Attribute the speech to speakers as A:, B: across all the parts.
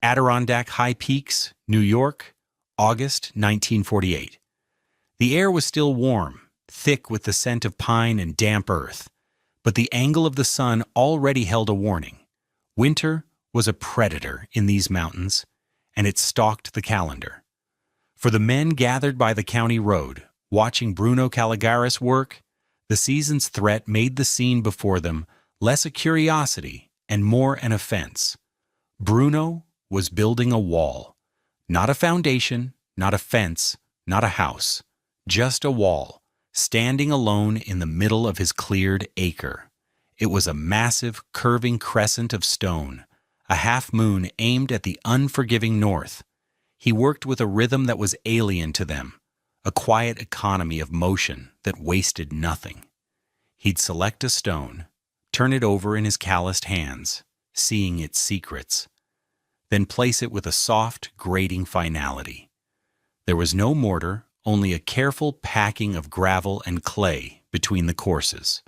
A: Adirondack High Peaks, New York, August 1948. The air was still warm, thick with the scent of pine and damp earth, but the angle of the sun already held a warning. Winter was a predator in these mountains, and it stalked the calendar. For the men gathered by the county road, watching Bruno Caligaris work, the season's threat made the scene before them less a curiosity and more an offense. Bruno was building a wall. Not a foundation, not a fence, not a house. Just a wall, standing alone in the middle of his cleared acre. It was a massive, curving crescent of stone, a half-moon aimed at the unforgiving north. He worked with a rhythm that was alien to them, a quiet economy of motion that wasted nothing. He'd select a stone, turn it over in his calloused hands, seeing its secrets, then place it with a soft, grating finality. There was no mortar, only a careful packing of gravel and clay between the courses.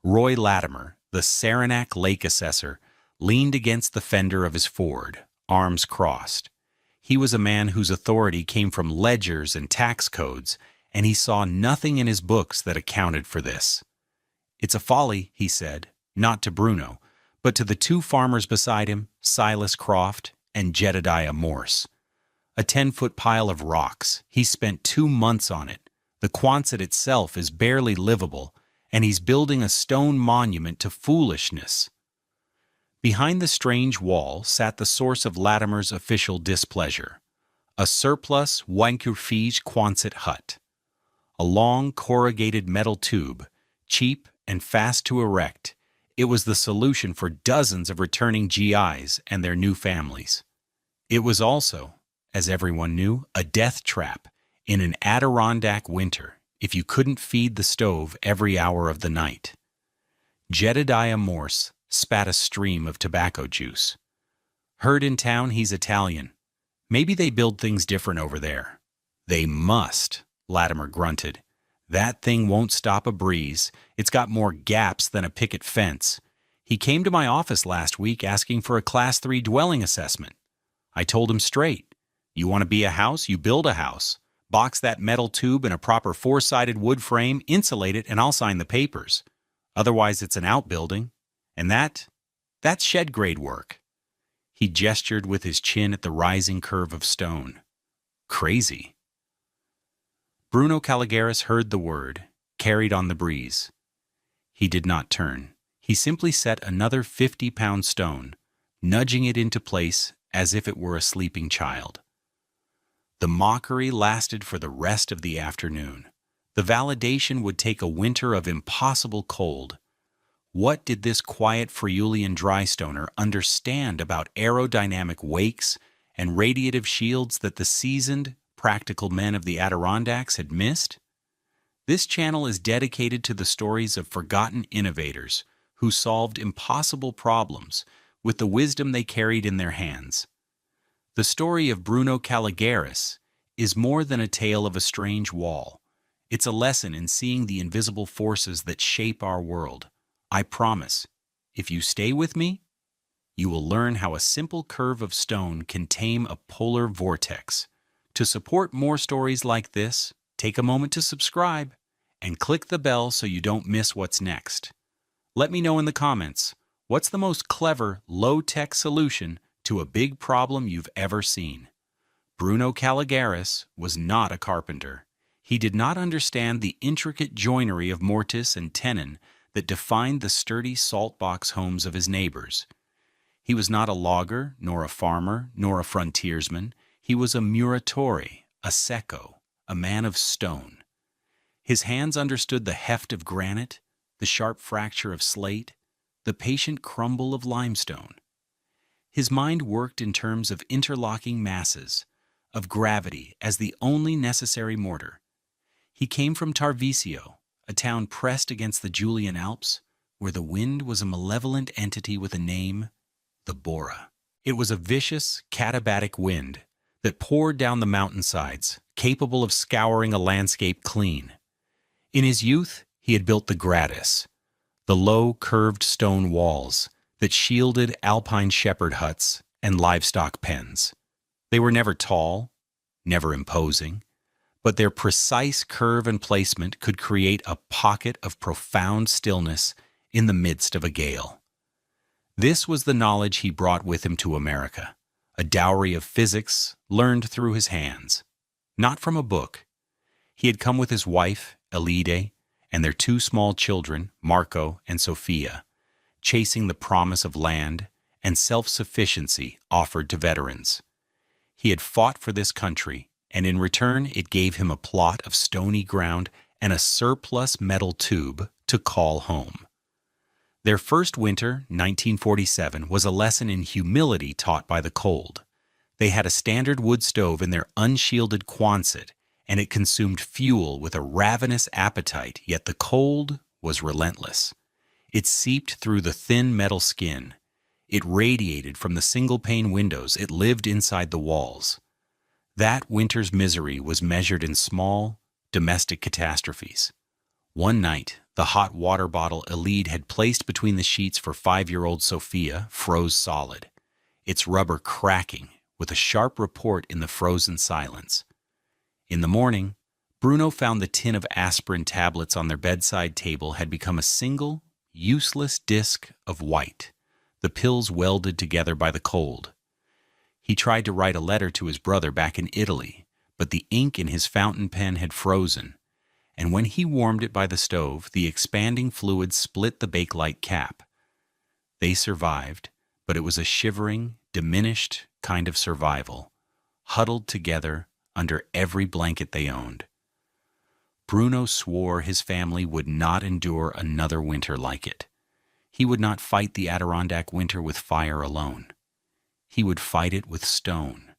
A: Roy Latimer, the Saranac Lake assessor, leaned against the fender of his Ford, arms crossed. He was a man whose authority came from ledgers and tax codes, and he saw nothing in his books that accounted for this. "It's a folly," he said, not to Bruno, but to the two farmers beside him, Silas Croft and Jedediah Morse. A 10-foot pile of rocks. He spent 2 months on it. The Quonset itself is barely livable, and he's building a stone monument to foolishness. Behind the strange wall sat the source of Latimer's official displeasure, a surplus Refuge Quonset hut. A long, corrugated metal tube, cheap and fast to erect, it was the solution for dozens of returning GIs and their new families. It was also, as everyone knew, a death trap in an Adirondack winter if you couldn't feed the stove every hour of the night. Jedediah Morse spat a stream of tobacco juice. "Heard in town he's Italian. Maybe they build things different over there." "They must," Latimer grunted. "That thing won't stop a breeze. It's got more gaps than a picket fence. He came to my office last week asking for a Class 3 dwelling assessment. I told him straight. You want to be a house, you build a house. Box that metal tube in a proper 4-sided wood frame, insulate it, and I'll sign the papers. Otherwise it's an outbuilding. And that's shed-grade work." He gestured with his chin at the rising curve of stone. "Crazy." Bruno Caligaris heard the word, carried on the breeze. He did not turn. He simply set another 50-pound stone, nudging it into place as if it were a sleeping child. The mockery lasted for the rest of the afternoon. The validation would take a winter of impossible cold. What did this quiet Friulian drystoner understand about aerodynamic wakes and radiative shields that the seasoned, practical men of the Adirondacks had missed? This channel is dedicated to the stories of forgotten innovators who solved impossible problems with the wisdom they carried in their hands. The story of Bruno Caligaris is more than a tale of a strange wall. It's a lesson in seeing the invisible forces that shape our world. I promise, if you stay with me, you will learn how a simple curve of stone can tame a polar vortex. To support more stories like this, take a moment to subscribe and click the bell so you don't miss what's next. Let me know in the comments, what's the most clever, low-tech solution to a big problem you've ever seen? Bruno Caligaris was not a carpenter. He did not understand the intricate joinery of mortise and tenon that defined the sturdy salt-box homes of his neighbors. He was not a logger, nor a farmer, nor a frontiersman. He was a muratore, a secco, a man of stone. His hands understood the heft of granite, the sharp fracture of slate, the patient crumble of limestone. His mind worked in terms of interlocking masses, of gravity as the only necessary mortar. He came from Tarvisio, a town pressed against the Julian Alps, where the wind was a malevolent entity with a name, the Bora. It was a vicious, katabatic wind that poured down the mountainsides, capable of scouring a landscape clean. In his youth, he had built the gratis, the low, curved stone walls that shielded alpine shepherd huts and livestock pens. They were never tall, never imposing, but their precise curve and placement could create a pocket of profound stillness in the midst of a gale. This was the knowledge he brought with him to America, a dowry of physics learned through his hands, not from a book. He had come with his wife, Elide, and their two small children, Marco and Sophia, chasing the promise of land and self-sufficiency offered to veterans. He had fought for this country, and in return it gave him a plot of stony ground and a surplus metal tube to call home. Their first winter, 1947, was a lesson in humility taught by the cold. They had a standard wood stove in their unshielded Quonset, and it consumed fuel with a ravenous appetite, yet the cold was relentless. It seeped through the thin metal skin. It radiated from the single-pane windows. It lived inside the walls. That winter's misery was measured in small, domestic catastrophes. One night, the hot water bottle Elide had placed between the sheets for 5-year-old Sophia froze solid, its rubber cracking with a sharp report in the frozen silence. In the morning, Bruno found the tin of aspirin tablets on their bedside table had become a single, useless disk of white, the pills welded together by the cold. He tried to write a letter to his brother back in Italy, but the ink in his fountain pen had frozen, and when he warmed it by the stove, the expanding fluid split the bakelite cap. They survived, but it was a shivering, diminished kind of survival, huddled together under every blanket they owned. Bruno swore his family would not endure another winter like it. He would not fight the Adirondack winter with fire alone. He would fight it with stone.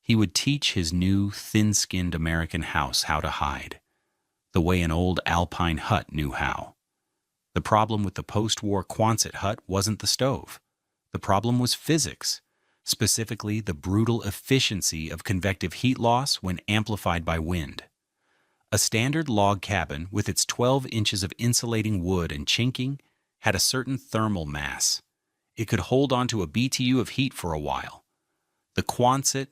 A: He would teach his new, thin-skinned American house how to hide, the way an old alpine hut knew how. The problem with the post-war Quonset hut wasn't the stove. The problem was physics, specifically the brutal efficiency of convective heat loss when amplified by wind. A standard log cabin with its 12 inches of insulating wood and chinking had a certain thermal mass. It could hold on to a BTU of heat for a while. The Quonset,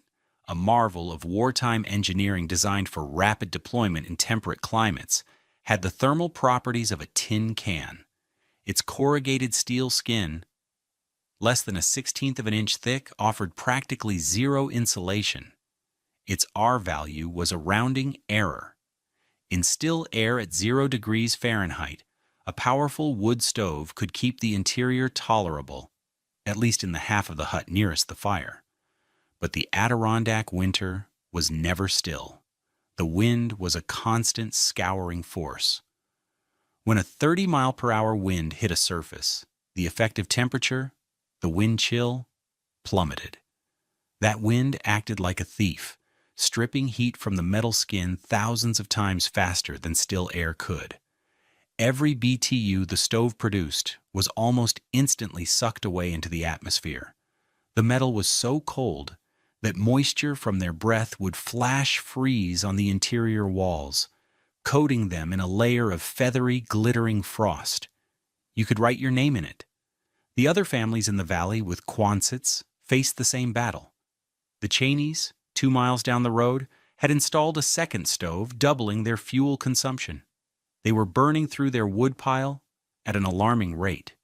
A: a marvel of wartime engineering designed for rapid deployment in temperate climates, had the thermal properties of a tin can. Its corrugated steel skin, less than a 1/16 of an inch thick, offered practically zero insulation. Its R value was a rounding error. In still air at 0 degrees Fahrenheit, a powerful wood stove could keep the interior tolerable, at least in the half of the hut nearest the fire. But the Adirondack winter was never still. The wind was a constant scouring force. When a 30-mile-per-hour wind hit a surface, the effective temperature, the wind chill, plummeted. That wind acted like a thief, stripping heat from the metal skin thousands of times faster than still air could. Every BTU the stove produced was almost instantly sucked away into the atmosphere. The metal was so cold that moisture from their breath would flash freeze on the interior walls, coating them in a layer of feathery, glittering frost. You could write your name in it. The other families in the valley with Quonsets faced the same battle. The Cheneys, 2 miles down the road, had installed a second stove, doubling their fuel consumption. They were burning through their wood pile at an alarming rate.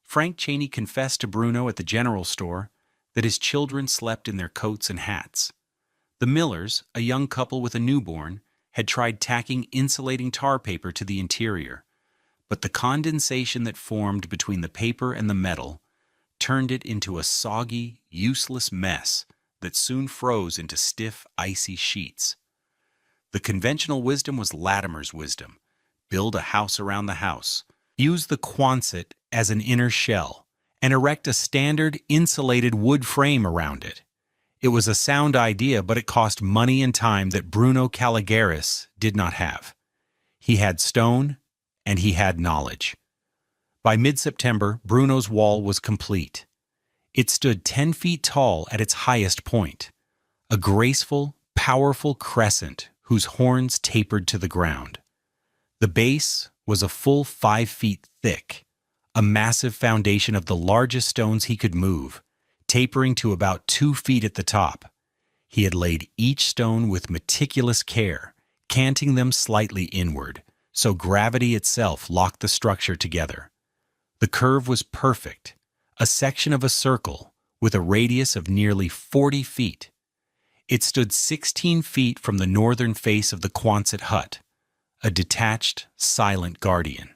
A: Frank Cheney confessed to Bruno at the general store that his children slept in their coats and hats. The Millers, a young couple with a newborn, had tried tacking insulating tar paper to the interior, but the condensation that formed between the paper and the metal turned it into a soggy, useless mess that soon froze into stiff, icy sheets. The conventional wisdom was Latimer's wisdom. Build a house around the house. Use the Quonset as an inner shell, and erect a standard insulated wood frame around it. It was a sound idea, but it cost money and time that Bruno Caligaris did not have. He had stone, and he had knowledge. By mid-September, Bruno's wall was complete. It stood 10 feet tall at its highest point, a graceful, powerful crescent whose horns tapered to the ground. The base was a full 5 feet thick, a massive foundation of the largest stones he could move, tapering to about 2 feet at the top. He had laid each stone with meticulous care, canting them slightly inward, so gravity itself locked the structure together. The curve was perfect, a section of a circle with a radius of nearly 40 feet. It stood 16 feet from the northern face of the Quonset hut, a detached, silent guardian.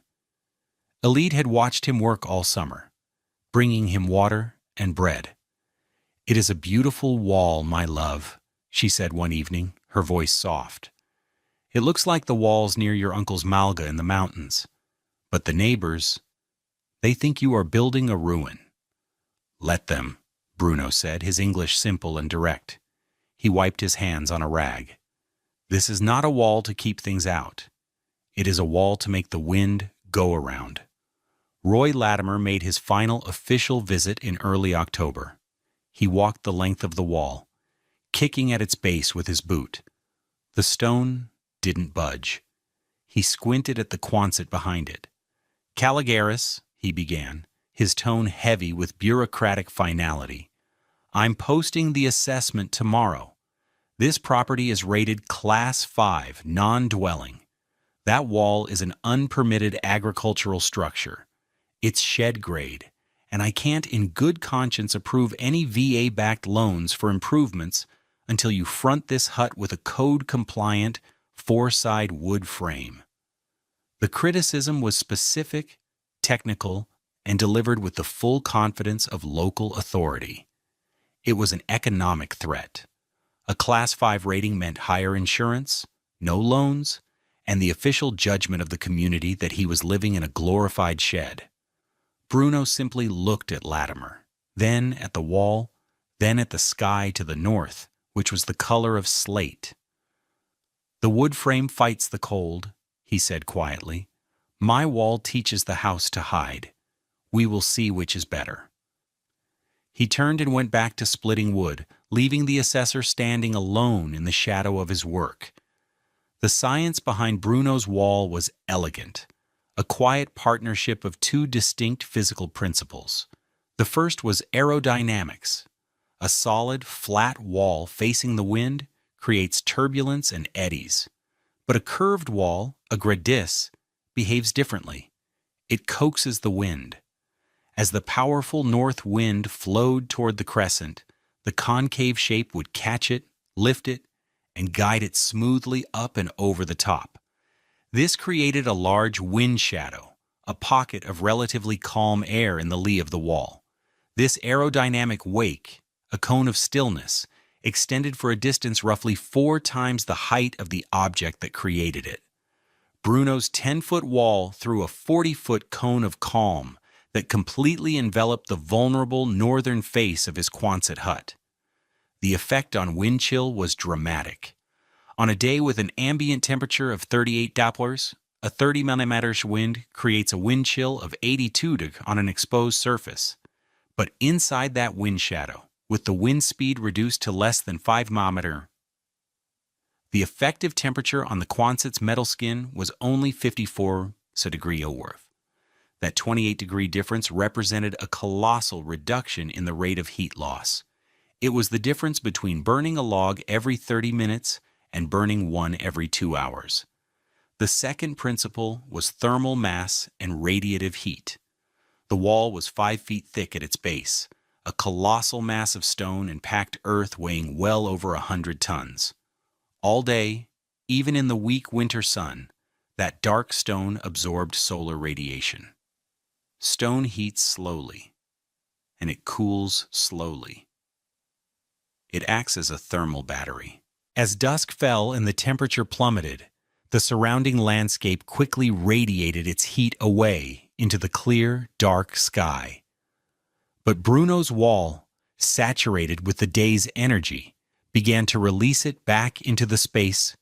A: Elide had watched him work all summer, bringing him water and bread. "It is a beautiful wall, my love," she said one evening, her voice soft. "It looks like the walls near your uncle's malga in the mountains. But the neighbors, they think you are building a ruin." "Let them," Bruno said, his English simple and direct. He wiped his hands on a rag. "This is not a wall to keep things out. It is a wall to make the wind go around." Roy Latimer made his final official visit in early October. He walked the length of the wall, kicking at its base with his boot. The stone didn't budge. He squinted at the Quonset behind it. "Caligaris," he began, his tone heavy with bureaucratic finality, "I'm posting the assessment tomorrow. This property is rated Class 5, non-dwelling. That wall is an unpermitted agricultural structure. It's shed grade, and I can't in good conscience approve any VA-backed loans for improvements until you front this hut with a code-compliant, 4-side wood frame." The criticism was specific, technical, and delivered with the full confidence of local authority. It was an economic threat. A Class 5 rating meant higher insurance, no loans, and the official judgment of the community that he was living in a glorified shed. Bruno simply looked at Latimer, then at the wall, then at the sky to the north, which was the color of slate. "The wood frame fights the cold," he said quietly. "My wall teaches the house to hide. We will see which is better." He turned and went back to splitting wood, leaving the assessor standing alone in the shadow of his work. The science behind Bruno's wall was elegant, a quiet partnership of two distinct physical principles. The first was aerodynamics. A solid, flat wall facing the wind creates turbulence and eddies. But a curved wall, a gradis, behaves differently. It coaxes the wind. As the powerful north wind flowed toward the crescent, the concave shape would catch it, lift it, and guide it smoothly up and over the top. This created a large wind shadow, a pocket of relatively calm air in the lee of the wall. This aerodynamic wake, a cone of stillness, extended for a distance roughly 4 times the height of the object that created it. Bruno's 10-foot wall threw a 40-foot cone of calm that completely enveloped the vulnerable northern face of his Quonset hut. The effect on wind chill was dramatic. On a day with an ambient temperature of 38 Dopplers, a 30 mm wind creates a wind chill of 82 on an exposed surface. But inside that wind shadow, with the wind speed reduced to less than 5 mm, the effective temperature on the Quonset's metal skin was only 54 degrees Celsius. That 28-degree difference represented a colossal reduction in the rate of heat loss. It was the difference between burning a log every 30 minutes and burning one every 2 hours. The second principle was thermal mass and radiative heat. The wall was 5 feet thick at its base, a colossal mass of stone and packed earth weighing well over 100 tons. All day, even in the weak winter sun, that dark stone absorbed solar radiation. Stone heats slowly, and it cools slowly. It acts as a thermal battery. As dusk fell and the temperature plummeted, the surrounding landscape quickly radiated its heat away into the clear, dark sky. But Bruno's wall, saturated with the day's energy, began to release it back into the space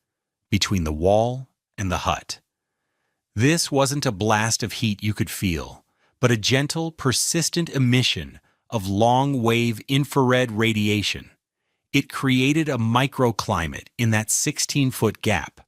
A: between the wall and the hut. This wasn't a blast of heat you could feel, but a gentle, persistent emission of long-wave infrared radiation. It created a microclimate in that 16-foot gap.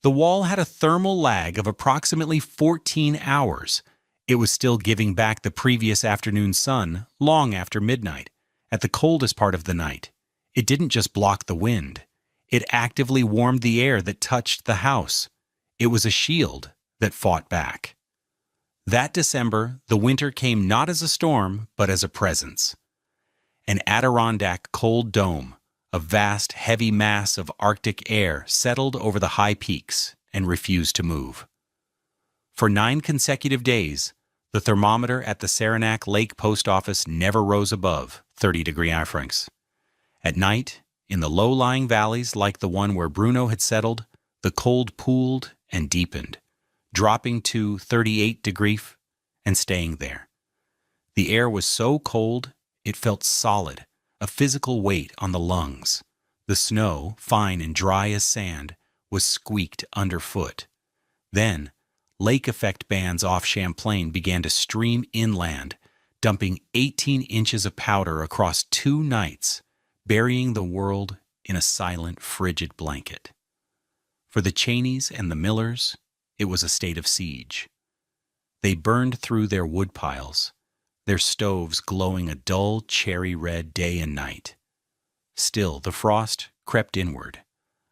A: The wall had a thermal lag of approximately 14 hours. It was still giving back the previous afternoon's sun long after midnight, At the coldest part of the night, it didn't just block the wind. It actively warmed the air that touched the house. It was a shield that fought back. That December, the winter came not as a storm, but as a presence. An Adirondack cold dome, a vast, heavy mass of Arctic air, settled over the high peaks and refused to move. For 9 consecutive days, the thermometer at the Saranac Lake Post Office never rose above 30 Fahrenheit. At night, in the low-lying valleys like the one where Bruno had settled, the cold pooled and deepened, dropping to 38 degrees and staying there. The air was so cold, it felt solid, a physical weight on the lungs. The snow, fine and dry as sand, was squeaked underfoot. Then, lake effect bands off Champlain began to stream inland, dumping 18 inches of powder across 2 nights, burying the world in a silent, frigid blanket. For the Cheneys and the Millers, it was a state of siege. They burned through their wood piles, their stoves glowing a dull cherry red day and night. Still, the frost crept inward,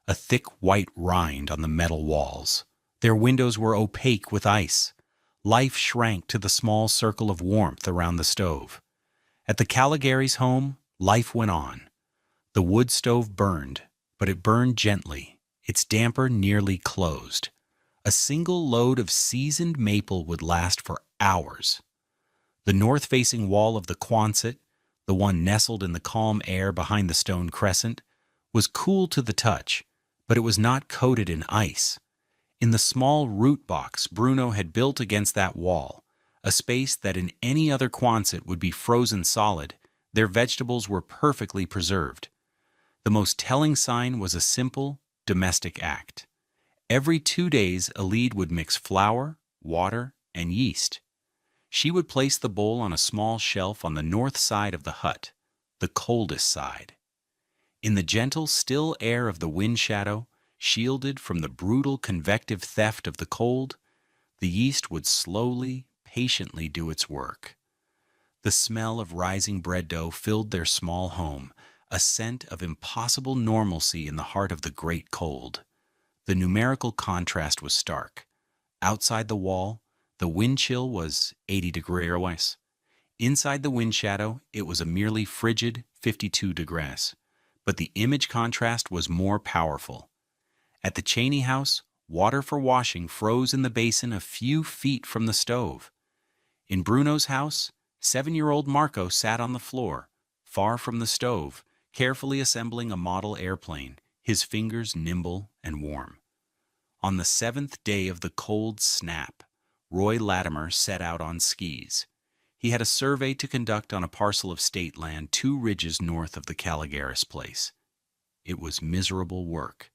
A: a thick white rind on the metal walls. Their windows were opaque with ice. Life shrank to the small circle of warmth around the stove. At the Caligary's home, life went on. The wood stove burned, but it burned gently, its damper nearly closed. A single load of seasoned maple would last for hours. The north-facing wall of the Quonset, the one nestled in the calm air behind the stone crescent, was cool to the touch, but it was not coated in ice. In the small root box Bruno had built against that wall, a space that in any other Quonset would be frozen solid, their vegetables were perfectly preserved. The most telling sign was a simple, domestic act. Every 2 days, Elide would mix flour, water, and yeast. She would place the bowl on a small shelf on the north side of the hut, the coldest side. In the gentle, still air of the wind shadow, shielded from the brutal convective theft of the cold, the yeast would slowly, patiently do its work. The smell of rising bread dough filled their small home, a scent of impossible normalcy in the heart of the great cold. The numerical contrast was stark. Outside the wall, the wind chill was 80 degrees. Inside the wind shadow, it was a merely frigid 52 degrees. But the image contrast was more powerful. At the Cheney house, water for washing froze in the basin a few feet from the stove. In Bruno's house, 7-year-old Marco sat on the floor, far from the stove, carefully assembling a model airplane, his fingers nimble and warm. On the 7th day of the cold snap, Roy Latimer set out on skis. He had a survey to conduct on a parcel of state land 2 ridges north of the Caligaris place. It was miserable work.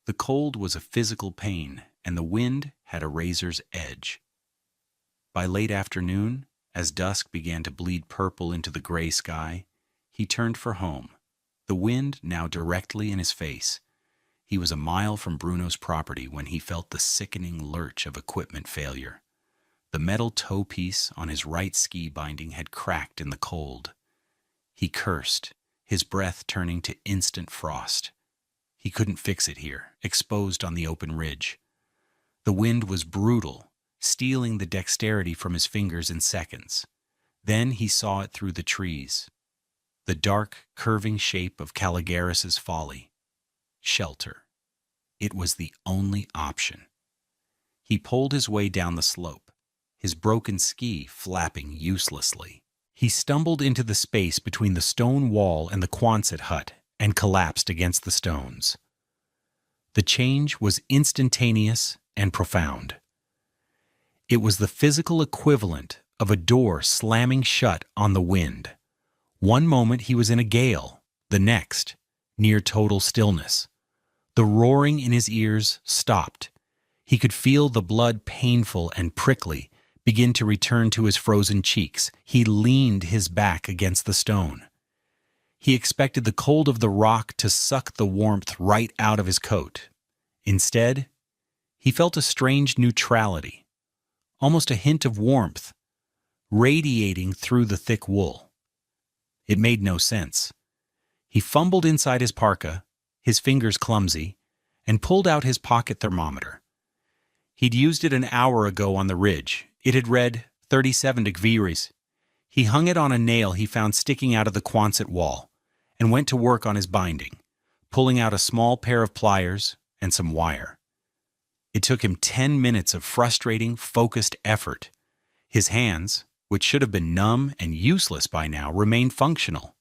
A: The cold was a physical pain, and the wind had a razor's edge. By late afternoon, as dusk began to bleed purple into the gray sky, he turned for home, the wind now directly in his face. He was a mile from Bruno's property when he felt the sickening lurch of equipment failure. The metal toe piece on his right ski binding had cracked in the cold. He cursed, his breath turning to instant frost. He couldn't fix it here, exposed on the open ridge. The wind was brutal, stealing the dexterity from his fingers in seconds. Then he saw it through the trees. The dark, curving shape of Caligaris's folly. Shelter. It was the only option. He pulled his way down the slope, his broken ski flapping uselessly. He stumbled into the space between the stone wall and the Quonset hut and collapsed against the stones. The change was instantaneous and profound. It was the physical equivalent of a door slamming shut on the wind. One moment he was in a gale, the next, near total stillness. The roaring in his ears stopped. He could feel the blood, painful and prickly, begin to return to his frozen cheeks. He leaned his back against the stone. He expected the cold of the rock to suck the warmth right out of his coat. Instead, he felt a strange neutrality, almost a hint of warmth, radiating through the thick wool. It made no sense. He fumbled inside his parka, his fingers clumsy, and pulled out his pocket thermometer. He'd used it an hour ago on the ridge. It had read 37 degrees. He hung it on a nail he found sticking out of the Quonset wall and went to work on his binding, pulling out a small pair of pliers and some wire. It took him 10 minutes of frustrating, focused effort. His hands, which should have been numb and useless by now, remained functional.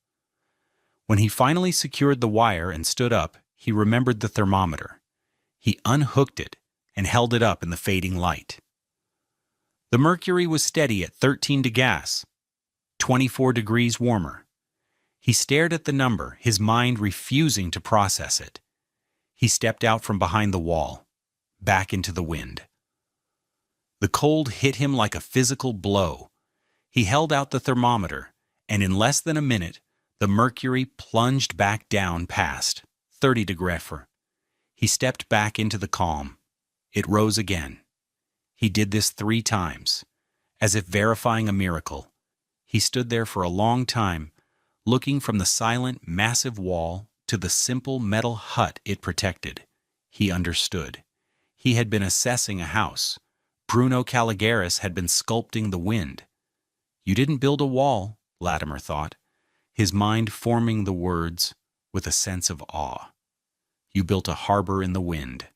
A: When he finally secured the wire and stood up, he remembered the thermometer. He unhooked it and held it up in the fading light. The mercury was steady at 13 degrees, 24 degrees warmer. He stared at the number, his mind refusing to process it. He stepped out from behind the wall, back into the wind. The cold hit him like a physical blow. He held out the thermometer, and in less than a minute, the mercury plunged back down past 30 degrees. He stepped back into the calm. It rose again. He did this 3 times, as if verifying a miracle. He stood there for a long time, looking from the silent, massive wall to the simple metal hut it protected. He understood. He had been assessing a house. Bruno Caligaris had been sculpting the wind. You didn't build a wall, Latimer thought, his mind forming the words with a sense of awe. You built a harbor in the wind.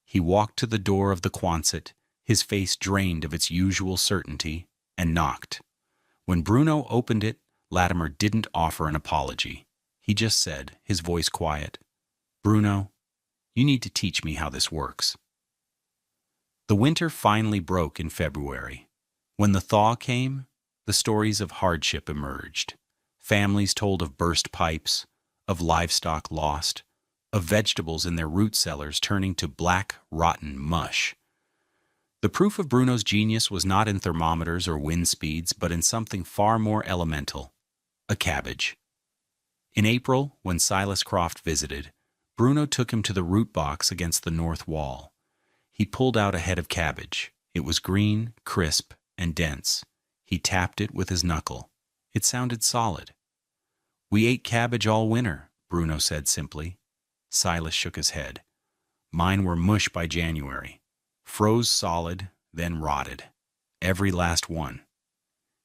A: He walked to the door of the Quonset, his face drained of its usual certainty, and knocked. When Bruno opened it, Latimer didn't offer an apology. He just said, his voice quiet, "Bruno, you need to teach me how this works." The winter finally broke in February. When the thaw came, the stories of hardship emerged. Families told of burst pipes, of livestock lost, of vegetables in their root cellars turning to black, rotten mush. The proof of Bruno's genius was not in thermometers or wind speeds, but in something far more elemental: a cabbage. In April, when Silas Croft visited, Bruno took him to the root box against the north wall. He pulled out a head of cabbage. It was green, crisp, and dense. He tapped it with his knuckle. It sounded solid. "We ate cabbage all winter," Bruno said simply. Silas shook his head. "Mine were mush by January. Froze solid, then rotted. Every last one."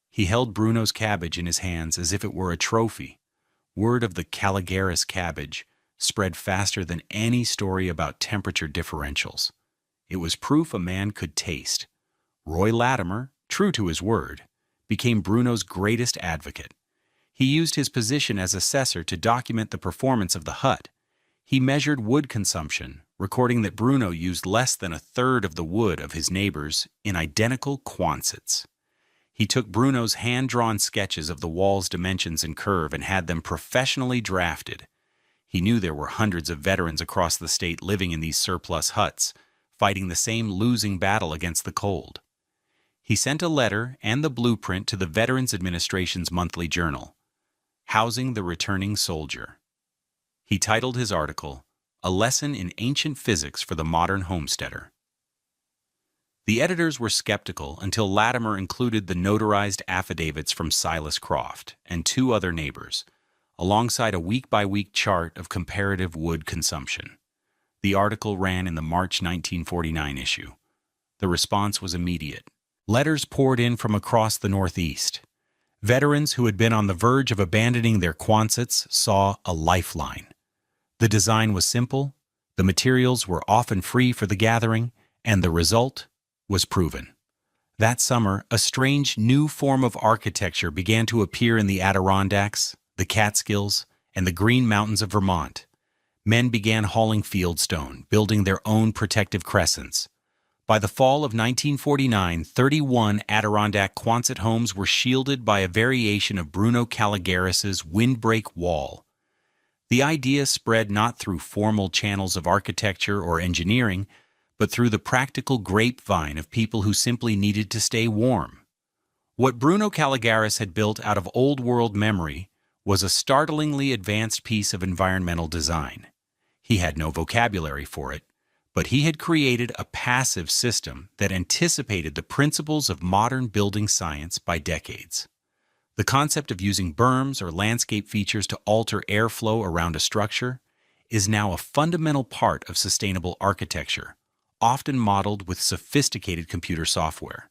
A: He held Bruno's cabbage in his hands as if it were a trophy. Word of the Caligaris cabbage spread faster than any story about temperature differentials. It was proof a man could taste. Roy Latimer, true to his word, became Bruno's greatest advocate. He used his position as assessor to document the performance of the hut. He measured wood consumption, recording that Bruno used less than a third of the wood of his neighbors in identical Quonsets. He took Bruno's hand-drawn sketches of the wall's dimensions and curve and had them professionally drafted. He knew there were hundreds of veterans across the state living in these surplus huts, fighting the same losing battle against the cold. He sent a letter and the blueprint to the Veterans Administration's monthly journal, Housing the Returning Soldier. He titled his article, "A Lesson in Ancient Physics for the Modern Homesteader." The editors were skeptical until Latimer included the notarized affidavits from Silas Croft and 2 other neighbors, alongside a week-by-week chart of comparative wood consumption. The article ran in the March 1949 issue. The response was immediate. Letters poured in from across the Northeast. Veterans who had been on the verge of abandoning their Quonsets saw a lifeline. The design was simple, the materials were often free for the gathering, and the result was proven. That summer, a strange new form of architecture began to appear in the Adirondacks, the Catskills, and the Green Mountains of Vermont. Men began hauling fieldstone, building their own protective crescents. By the fall of 1949, 31 Adirondack Quonset homes were shielded by a variation of Bruno Caligaris's windbreak wall. The idea spread not through formal channels of architecture or engineering, but through the practical grapevine of people who simply needed to stay warm. What Bruno Caligaris had built out of old-world memory was a startlingly advanced piece of environmental design. He had no vocabulary for it, but he had created a passive system that anticipated the principles of modern building science by decades. The concept of using berms or landscape features to alter airflow around a structure is now a fundamental part of sustainable architecture, often modeled with sophisticated computer software.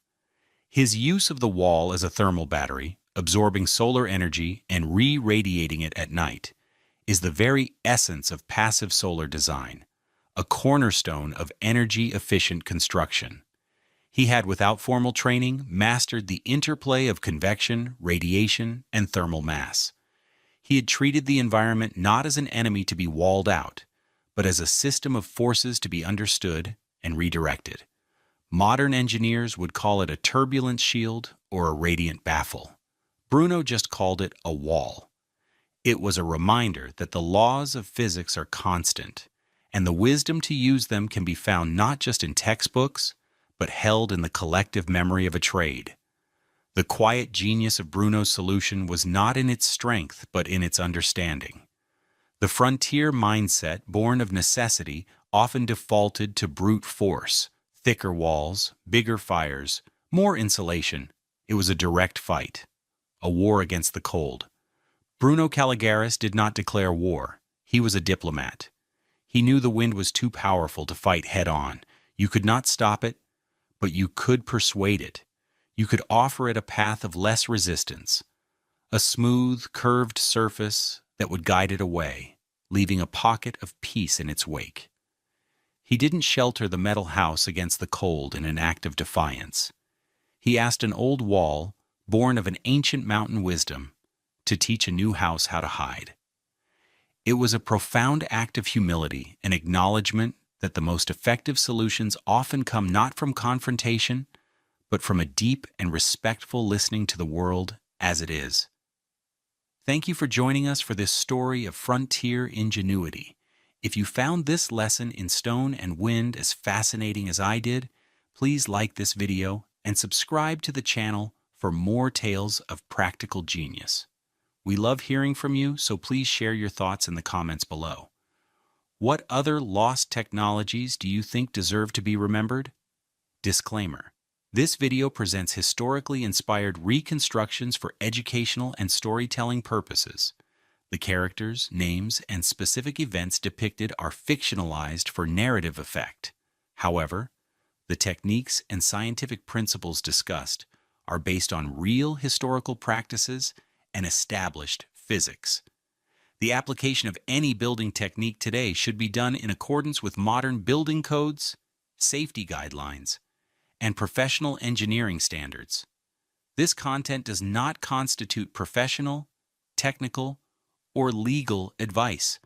A: His use of the wall as a thermal battery, absorbing solar energy and re-radiating it at night, is the very essence of passive solar design, a cornerstone of energy-efficient construction. He had, without formal training, mastered the interplay of convection, radiation, and thermal mass. He had treated the environment not as an enemy to be walled out, but as a system of forces to be understood and redirected. Modern engineers would call it a turbulence shield or a radiant baffle. Bruno just called it a wall. It was a reminder that the laws of physics are constant, and the wisdom to use them can be found not just in textbooks, but held in the collective memory of a trade. The quiet genius of Bruno's solution was not in its strength, but in its understanding. The frontier mindset, born of necessity, often defaulted to brute force, thicker walls, bigger fires, more insulation. It was a direct fight, a war against the cold. Bruno Caligaris did not declare war. He was a diplomat. He knew the wind was too powerful to fight head-on. You could not stop it, but you could persuade it. You could offer it a path of less resistance, a smooth, curved surface that would guide it away, leaving a pocket of peace in its wake. He didn't shelter the metal house against the cold in an act of defiance. He asked an old wall, born of an ancient mountain wisdom, to teach a new house how to hide. It was a profound act of humility, an acknowledgement that the most effective solutions often come not from confrontation, but from a deep and respectful listening to the world as it is. Thank you for joining us for this story of frontier ingenuity. If you found this lesson in stone and wind as fascinating as I did, please like this video and subscribe to the channel for more tales of practical genius. We love hearing from you, so please share your thoughts in the comments below. What other lost technologies do you think deserve to be remembered? Disclaimer: this video presents historically inspired reconstructions for educational and storytelling purposes. The characters, names, and specific events depicted are fictionalized for narrative effect. However, the techniques and scientific principles discussed are based on real historical practices and established physics. The application of any building technique today should be done in accordance with modern building codes, safety guidelines, and professional engineering standards. This content does not constitute professional, technical, or legal advice.